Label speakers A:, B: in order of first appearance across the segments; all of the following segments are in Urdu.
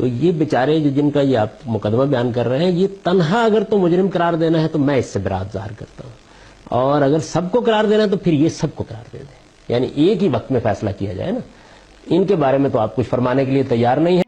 A: تو یہ بیچارے جو جن کا یہ آپ مقدمہ بیان کر رہے ہیں، یہ تنہا اگر تو مجرم قرار دینا ہے تو میں اس سے برات ظاہر کرتا ہوں، اور اگر سب کو قرار دینا ہے تو پھر یہ سب کو قرار دے دیں، یعنی ایک ہی وقت میں فیصلہ کیا جائے نا۔ ان کے بارے میں تو آپ کچھ فرمانے کے لیے تیار نہیں ہیں۔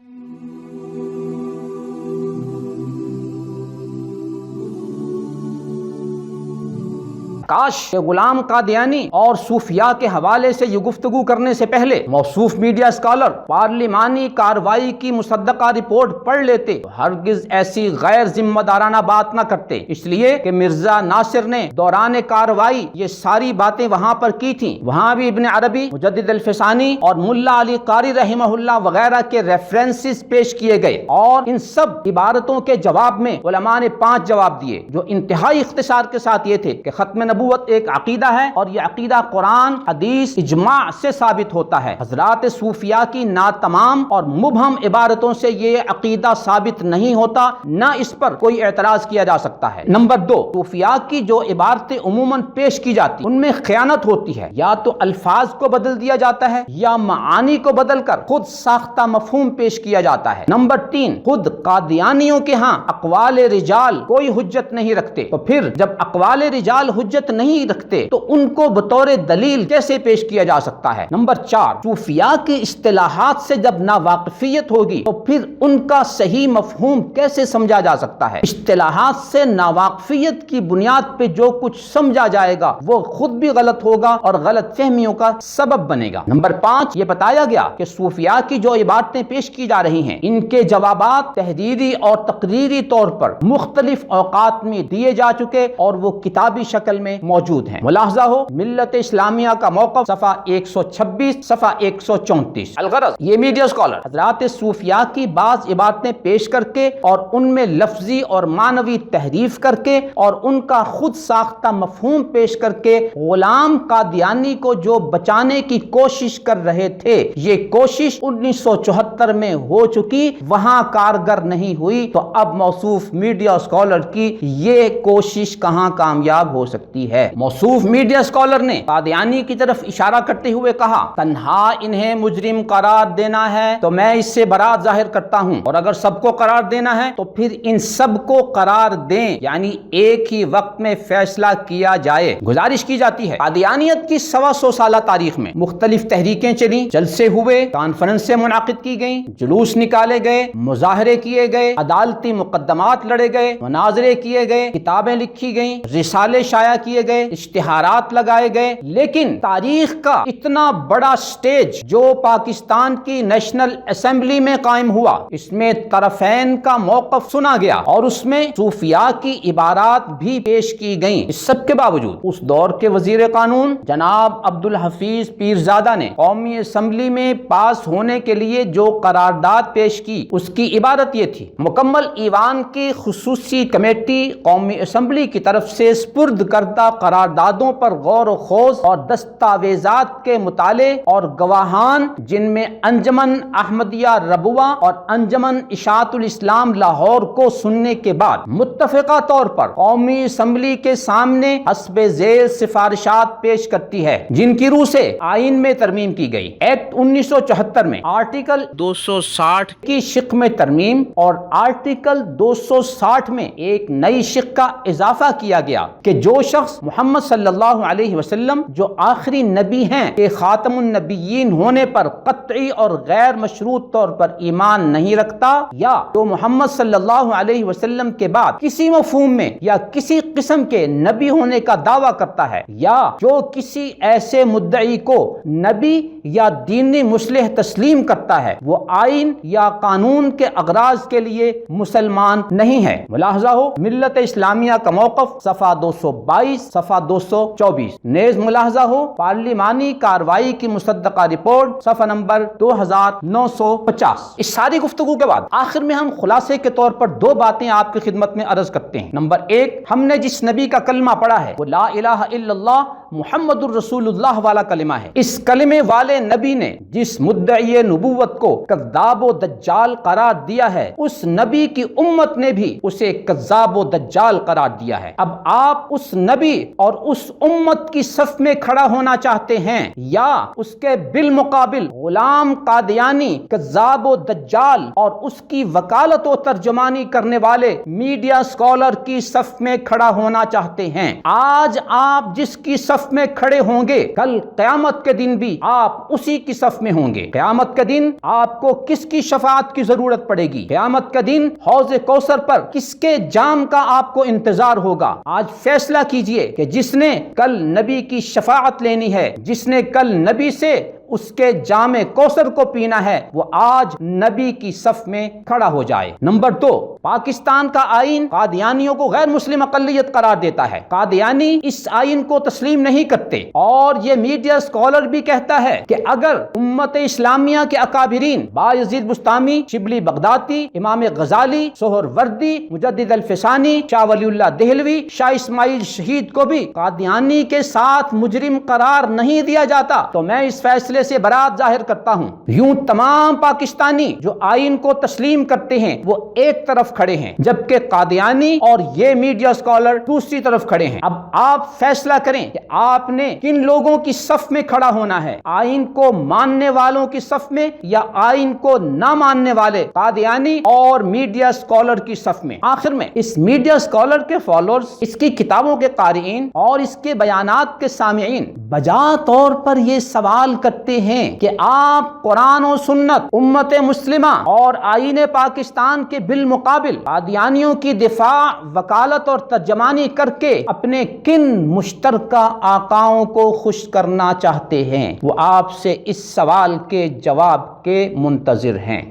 B: کاش کہ غلام قادیانی اور صوفیاء کے حوالے سے یہ گفتگو کرنے سے پہلے موصوف میڈیا اسکالر پارلیمانی کارروائی کی مصدقہ رپورٹ پڑھ لیتے تو ہرگز ایسی غیر ذمہ دارانہ بات نہ کرتے، اس لیے کہ مرزا ناصر نے دوران کارروائی یہ ساری باتیں وہاں پر کی تھیں۔ وہاں بھی ابن عربی، مجدد الفسانی اور ملا علی قاری رحمہ اللہ وغیرہ کے ریفرنسز پیش کیے گئے، اور ان سب عبارتوں کے جواب میں علماء نے 5 جواب دیے، جو انتہائی اختصار کے ساتھ یہ تھے کہ ختم نبوت ایک عقیدہ ہے، اور یہ عقیدہ قرآن، حدیث، اجماع سے ثابت ہوتا ہے۔ حضرات صوفیاء کی ناتمام اور مبہم عبارتوں سے یہ عقیدہ ثابت نہیں ہوتا، نہ اس پر کوئی اعتراض کیا جا سکتا ہے۔ نمبر 2، صوفیاء کی جو عبارتیں عموماً پیش کی جاتی ان میں خیانت ہوتی ہے، یا تو الفاظ کو بدل دیا جاتا ہے یا معانی کو بدل کر خود ساختہ مفہوم پیش کیا جاتا ہے۔ نمبر 3، خود قادیانیوں کے ہاں اقوال رجال کوئی حجت نہیں رکھتے، تو پھر جب اقوال رجال حجت نہیں رکھتے تو ان کو بطور دلیل کیسے پیش کیا جا سکتا ہے؟ نمبر 4، صوفیاء کی اصطلاحات سے جب ناواقفیت ہوگی تو پھر ان کا صحیح مفہوم کیسے سمجھا جا سکتا ہے؟ اصطلاحات سے ناواقفیت کی بنیاد پہ جو کچھ سمجھا جائے گا وہ خود بھی غلط ہوگا اور غلط فہمیوں کا سبب بنے گا۔ نمبر 5، یہ بتایا گیا کہ صوفیاء کی جو عبارتیں پیش کی جا رہی ہیں ان کے جوابات تحریری اور تقریری طور پر مختلف اوقات میں دیے جا چکے اور وہ کتابی شکل میں موجود ہیں۔ ملاحظہ ہو ملت اسلامیہ کا موقف صفحہ 126، صفحہ 134۔ الغرض، یہ میڈیا اسکالر حضرات صوفیاء کی بعض عبارتیں پیش کر کے اور ان میں لفظی اور معنوی تحریف کر کے اور ان کا خود ساختہ مفہوم پیش کر کے غلام قادیانی کو جو بچانے کی کوشش کر رہے تھے، یہ کوشش 1974 میں ہو چکی، وہاں کارگر نہیں ہوئی، تو اب موصوف میڈیا اسکالر کی یہ کوشش کہاں کامیاب ہو سکتی ہے؟ موصوف میڈیا اسکالر نے قادیانی کی طرف اشارہ کرتے ہوئے کہا، تنہا انہیں مجرم قرار دینا ہے تو میں اس سے برات ظاہر کرتا ہوں، اور اگر سب کو قرار دینا ہے تو پھر ان سب کو قرار دیں، یعنی ایک ہی وقت میں فیصلہ کیا جائے۔ گزارش کی جاتی ہے، قادیانیت کی 125 سالہ تاریخ میں مختلف تحریکیں چلیں، جلسے ہوئے، کانفرنسیں منعقد کی گئیں، جلوس نکالے گئے، مظاہرے کیے گئے، عدالتی مقدمات لڑے گئے، مناظرے کیے گئے، کتابیں لکھی گئیں، رسالے شائع کیے گئے، اشتہارات لگائے گئے، لیکن تاریخ کا اتنا بڑا سٹیج جو پاکستان کی نیشنل اسمبلی میں قائم ہوا، اس میں طرفین کا موقف سنا گیا اور اس میں صوفیاء کی عبارات بھی پیش کی گئیں۔ اس سب کے باوجود اس دور کے وزیر قانون جناب عبدالحفیظ پیرزادہ نے قومی اسمبلی میں پاس ہونے کے لیے جو قرارداد پیش کی، اس کی عبارت یہ تھی، مکمل ایوان کی خصوصی کمیٹی قومی اسمبلی کی طرف سے سپرد کردہ قراردادوں پر غور و خوض اور دستاویزات کے مطالعے اور گواہان، جن میں انجمن احمدیہ ربوہ اور انجمن اشاعت الاسلام لاہور کو سننے کے بعد متفقہ طور پر قومی اسمبلی کے سامنے حسب ذیل سفارشات پیش کرتی ہے، جن کی روح سے آئین میں ترمیم کی گئی۔ ایکٹ 1974 میں آرٹیکل 260 کی شق میں ترمیم اور آرٹیکل 260 میں ایک نئی شق کا اضافہ کیا گیا کہ جو شخص محمد صلی اللہ علیہ وسلم جو آخری نبی ہیں کہ خاتم النبیین ہونے پر قطعی اور غیر مشروط طور پر ایمان نہیں رکھتا، یا جو محمد صلی اللہ علیہ وسلم کے بعد کسی مفہوم میں یا کسی قسم کے نبی ہونے کا دعویٰ کرتا ہے، یا جو کسی ایسے مدعی کو نبی یا دینی مصلح تسلیم کرتا ہے، وہ آئین یا قانون کے اغراض کے لیے مسلمان نہیں ہے۔ ملاحظہ ہو ملت اسلامیہ کا موقف صفحہ 222، صفحہ 224۔ نیز ملاحظہ ہو پارلیمانی کارروائی کی مصدقہ رپورٹ صفحہ نمبر 2950۔ اس ساری گفتگو کے بعد آخر میں ہم خلاصے کے طور پر 2 باتیں آپ کی خدمت میں عرض کرتے ہیں۔ نمبر 1، ہم نے جس نبی کا کلمہ پڑھا ہے وہ لا الہ الا اللہ محمد الرسول اللہ والا کلمہ ہے۔ اس کلمے والے نبی نے جس مدعی نبوت کو کذاب و دجال قرار دیا ہے، اس نبی کی امت نے بھی اسے کذاب و دجال قرار دیا ہے۔ اب آپ اس نبی اور اس امت کی صف میں کھڑا ہونا چاہتے ہیں، یا اس کے بالمقابل غلام قادیانی کذاب و دجال اور اس کی وکالت و ترجمانی کرنے والے میڈیا اسکالر کی صف میں کھڑا ہونا چاہتے ہیں؟ آج آپ جس کی صف میں کھڑے ہوں گے، کل قیامت کے دن بھی آپ اسی کی صف میں ہوں گے۔ قیامت کے دن آپ کو کس کی شفاعت کی ضرورت پڑے گی؟ قیامت کے دن حوض کوثر پر کس کے جام کا آپ کو انتظار ہوگا؟ آج فیصلہ کیجئے کہ جس نے کل نبی کی شفاعت لینی ہے، جس نے کل نبی سے اس کے جام کوثر کو پینا ہے، وہ آج نبی کی صف میں کھڑا ہو جائے۔ نمبر 2، پاکستان کا آئین قادیانیوں کو غیر مسلم اقلیت قرار دیتا ہے۔ قادیانی اس آئین کو تسلیم نہیں کرتے، اور یہ میڈیا اسکالر بھی کہتا ہے کہ اگر امت اسلامیہ کے اکابرین بایزید بستامی، شبلی بغدادی، امام غزالی، سہروردی، مجدد الفسانی، شاہ ولی اللہ دہلوی، شاہ اسماعیل شہید کو بھی قادیانی کے ساتھ مجرم قرار نہیں دیا جاتا تو میں اس فیصلے سے برات ظاہر کرتا ہوں۔ یوں تمام پاکستانی جو آئین کو تسلیم کرتے ہیں وہ ایک طرف کھڑے ہیں، جبکہ قادیانی اور یہ میڈیا اسکالر دوسری طرف کھڑے ہیں۔ اب آپ فیصلہ کریں کہ آپ نے کن لوگوں کی صف میں کھڑا ہونا ہے، آئین کو ماننے والوں کی صف میں یا آئین کو نہ ماننے والے قادیانی اور میڈیا اسکالر کی صف میں۔ آخر میں اس میڈیا اسکالر کے فالوورز، اس کی کتابوں کے قارئین اور اس کے بیانات کے سامعین بجا طور پر یہ سوال کرتے ہیں کہ آپ قرآن و سنت، امت مسلمہ اور آئین پاکستان کے بالمقابل قادیانیوں کی دفاع، وکالت اور ترجمانی کر کے اپنے کن مشترکہ آقاؤں کو خوش کرنا چاہتے ہیں؟ وہ آپ سے اس سوال کے جواب کے منتظر ہیں۔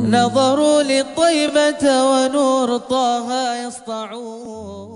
C: نظروا للطيبة ونور طه يسطعون